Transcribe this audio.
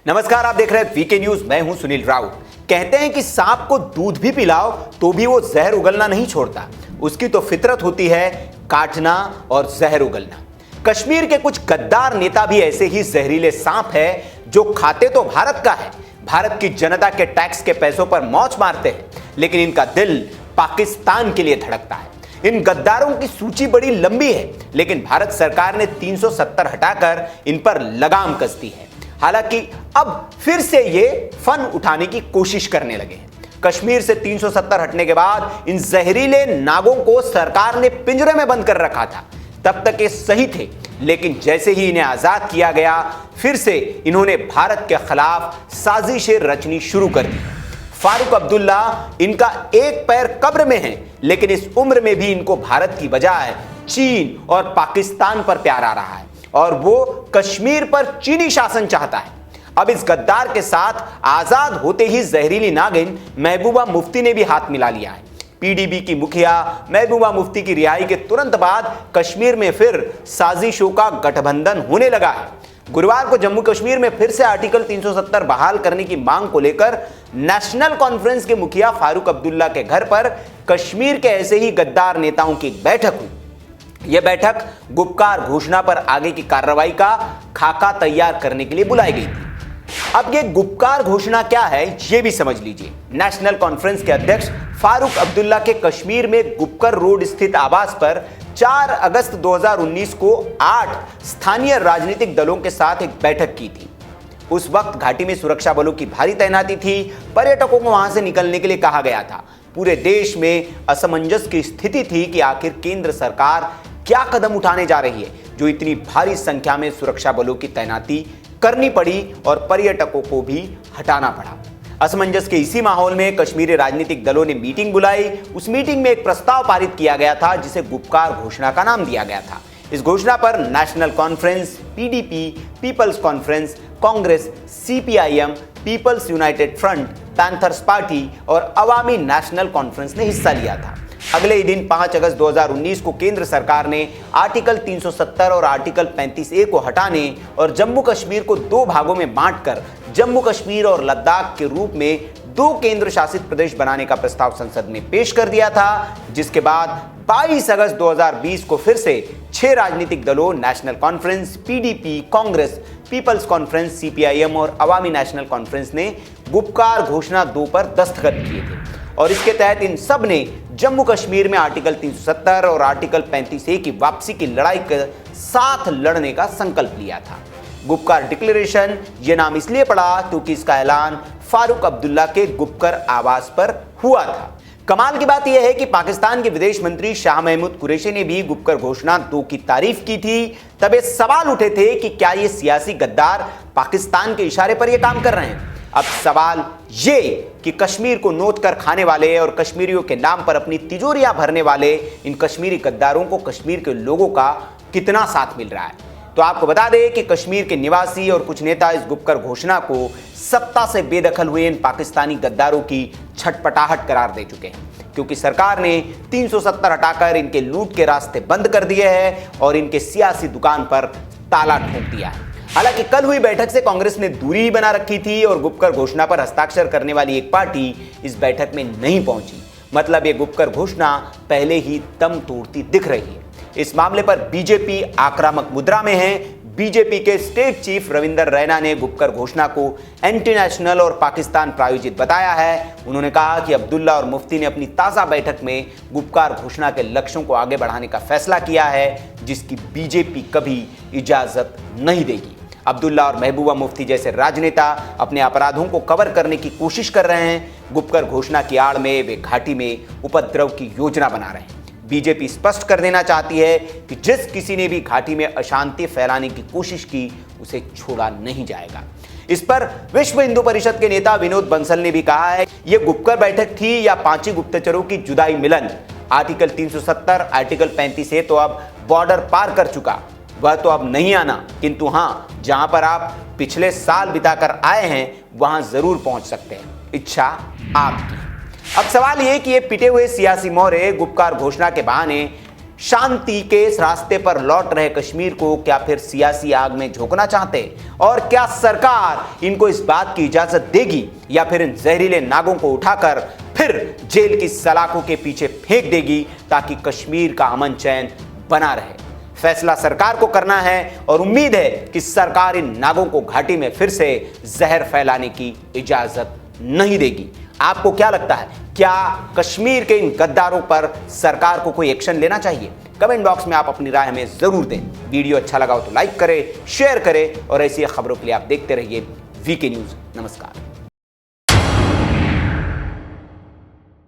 नमस्कार, आप देख रहे हैं वीके न्यूज। मैं हूं सुनील राउत। कहते हैं कि सांप को दूध भी पिलाओ तो भी वो जहर उगलना नहीं छोड़ता। उसकी तो फितरत होती है काटना और जहर उगलना। कश्मीर के कुछ गद्दार नेता भी ऐसे ही जहरीले सांप है जो खाते तो भारत का है, भारत की जनता के टैक्स के पैसों पर मौज मारते हैं, लेकिन इनका दिल पाकिस्तान के लिए धड़कता है। इन गद्दारों की सूची बड़ी लंबी है, लेकिन भारत सरकार ने 370 हटाकर इन पर लगाम कस दी है। हालांकि अब फिर से ये फन उठाने की कोशिश करने लगे हैं। कश्मीर से 370 हटने के बाद इन जहरीले नागों को सरकार ने पिंजरे में बंद कर रखा था। तब तक ये सही थे, लेकिन जैसे ही इन्हें आजाद किया गया, फिर से इन्होंने भारत के खिलाफ साजिशें रचनी शुरू कर दी। फारूक अब्दुल्ला, इनका एक पैर कब्र में है, लेकिन इस उम्र में भी इनको भारत की बजाय चीन और पाकिस्तान पर प्यार आ रहा है और वो कश्मीर पर चीनी शासन चाहता है। अब इस गद्दार के साथ आजाद होते ही जहरीली नागिन महबूबा मुफ्ती ने भी हाथ मिला लिया है। पीडीपी की मुखिया महबूबा मुफ्ती की रिहाई के तुरंत बाद कश्मीर में फिर साजिशों का गठबंधन होने लगा है। गुरुवार को जम्मू कश्मीर में फिर से आर्टिकल 370 बहाल करने की मांग को लेकर नेशनल कॉन्फ्रेंस के मुखिया फारूक अब्दुल्ला के घर पर कश्मीर के ऐसे ही गद्दार नेताओं की एक बैठक हुई। यह बैठक गुपकार घोषणा पर आगे की कार्रवाई का खाका तैयार करने के लिए बुलाई गई थी। अब ये गुपकार घोषणा क्या है, ये भी समझ लीजिए। नेशनल कॉन्फ्रेंस के अध्यक्ष फारूक अब्दुल्ला के कश्मीर में गुपकर रोड स्थित आवास पर 4 अगस्त 2019 को 8 स्थानीय राजनीतिक दलों के साथ एक बैठक की थी। उस वक्त घाटी में सुरक्षा बलों की भारी तैनाती थी। पर्यटकों को वहां से निकलने के लिए कहा गया था। पूरे देश में असमंजस की स्थिति थी कि आखिर केंद्र सरकार क्या कदम उठाने जा रही है, जो इतनी भारी संख्या में सुरक्षा बलों की तैनाती करनी पड़ी और पर्यटकों को भी हटाना पड़ा। असमंजस के इसी माहौल में कश्मीरी राजनीतिक दलों ने मीटिंग बुलाई। उस मीटिंग में एक प्रस्ताव पारित किया गया था जिसे गुपकार घोषणा का नाम दिया गया था। इस घोषणा पर नेशनल कॉन्फ्रेंस, पीडीपी, पीपल्स कॉन्फ्रेंस, कांग्रेस, सीपीआईएम, पीपल्स यूनाइटेड फ्रंट, पैंथर्स पार्टी और अवामी नेशनल कॉन्फ्रेंस ने हिस्सा लिया था। अगले ही दिन 5 अगस्त 2019 को केंद्र सरकार ने आर्टिकल 370 और आर्टिकल 35A को हटाने और जम्मू कश्मीर को 2 भागों में बांटकर जम्मू कश्मीर और लद्दाख के रूप में 2 केंद्र शासित प्रदेश बनाने का प्रस्ताव संसद में पेश कर दिया था, जिसके बाद 22 अगस्त 2020 को फिर से 6 राजनीतिक दलों नेशनल कॉन्फ्रेंस, पीडीपी, कांग्रेस, पीपल्स कॉन्फ्रेंस, सीपीआईएम और अवामी नेशनल कॉन्फ्रेंस ने गुपकार घोषणा 2 पर दस्तखत किए थे और इसके तहत इन सब ने जम्मू कश्मीर में आर्टिकल 370 और आर्टिकल 35A की वापसी की लड़ाई के साथ लड़ने का संकल्प लिया था। गुपकार डिक्लेरेशन ये नाम इसलिए पड़ा क्योंकि इसका ऐलान फारूक अब्दुल्ला के गुपकर आवास पर हुआ था। कमाल की बात यह है कि पाकिस्तान के विदेश मंत्री शाह महमूद कुरैशी ने भी गुपकर घोषणा 2 की तारीफ की थी। तब ये सवाल उठे थे कि क्या ये सियासी गद्दार पाकिस्तान के इशारे पर यह काम कर रहे हैं। अब सवाल ये कि कश्मीर को नोच कर खाने वाले और कश्मीरियों के नाम पर अपनी तिजोरियां भरने वाले इन कश्मीरी गद्दारों को कश्मीर के लोगों का कितना साथ मिल रहा है। तो आपको बता दें कि कश्मीर के निवासी और कुछ नेता इस गुपकर घोषणा को सत्ता से बेदखल हुए इन पाकिस्तानी गद्दारों की छटपटाहट करार दे चुके हैं, क्योंकि सरकार ने 370 हटाकर इनके लूट के रास्ते बंद कर दिए हैं और इनके सियासी दुकान पर ताला ठोक दिया है। हालांकि कल हुई बैठक से कांग्रेस ने दूरी ही बना रखी थी और गुपकर घोषणा पर हस्ताक्षर करने वाली एक पार्टी इस बैठक में नहीं पहुंची। मतलब ये गुपकर घोषणा पहले ही दम तोड़ती दिख रही है। इस मामले पर बीजेपी आक्रामक मुद्रा में है। बीजेपी के स्टेट चीफ रविंदर रैना ने गुपकर घोषणा को एंटी नेशनल और पाकिस्तान प्रायोजित बताया है। उन्होंने कहा कि अब्दुल्ला और मुफ्ती ने अपनी ताज़ा बैठक में गुपकार घोषणा के लक्ष्यों को आगे बढ़ाने का फैसला किया है, जिसकी बीजेपी कभी इजाज़त नहीं देगी। अब्दुल्ला और महबूबा मुफ्ती जैसे राजनेता अपने अपराधों को कवर करने की कोशिश कर रहे हैं। गुपकर घोषणा की आड़ में वे घाटी में उपद्रव की योजना बना रहे हैं। बीजेपी स्पष्ट कर देना चाहती है कि जिस किसी ने भी घाटी में अशांति फैलाने की कोशिश की, उसे छोड़ा नहीं जाएगा। इस पर विश्व हिंदू परिषद के नेता विनोद बंसल ने भी कहा है, ये गुपकर बैठक थी या 5 गुप्तचरों की जुदाई मिलन। आर्टिकल 370, आर्टिकल 35A तो अब बॉर्डर पार कर चुका, वह तो अब नहीं आना, किंतु हाँ, जहां पर आप पिछले साल बिताकर आए हैं वहां जरूर पहुंच सकते हैं। इच्छा आपकी। अब सवाल यह कि ये पिटे हुए सियासी मोहरे गुपकार घोषणा के बहाने शांति के इस रास्ते पर लौट रहे कश्मीर को क्या फिर सियासी आग में झोंकना चाहते? और क्या सरकार इनको इस बात की इजाजत देगी या फिर इन जहरीले नागों को उठाकर फिर जेल की सलाखों के पीछे फेंक देगी ताकि कश्मीर का अमन चैन बना रहे? फैसला सरकार को करना है और उम्मीद है कि सरकार इन नागों को घाटी में फिर से जहर फैलाने की इजाजत नहीं देगी। आपको क्या लगता है, क्या कश्मीर के इन गद्दारों पर सरकार को कोई एक्शन लेना चाहिए? कमेंट बॉक्स में आप अपनी राय हमें जरूर दें। वीडियो अच्छा लगा हो तो लाइक करें, शेयर करें और ऐसी खबरों के लिए आप देखते रहिए वीके न्यूज़। नमस्कार।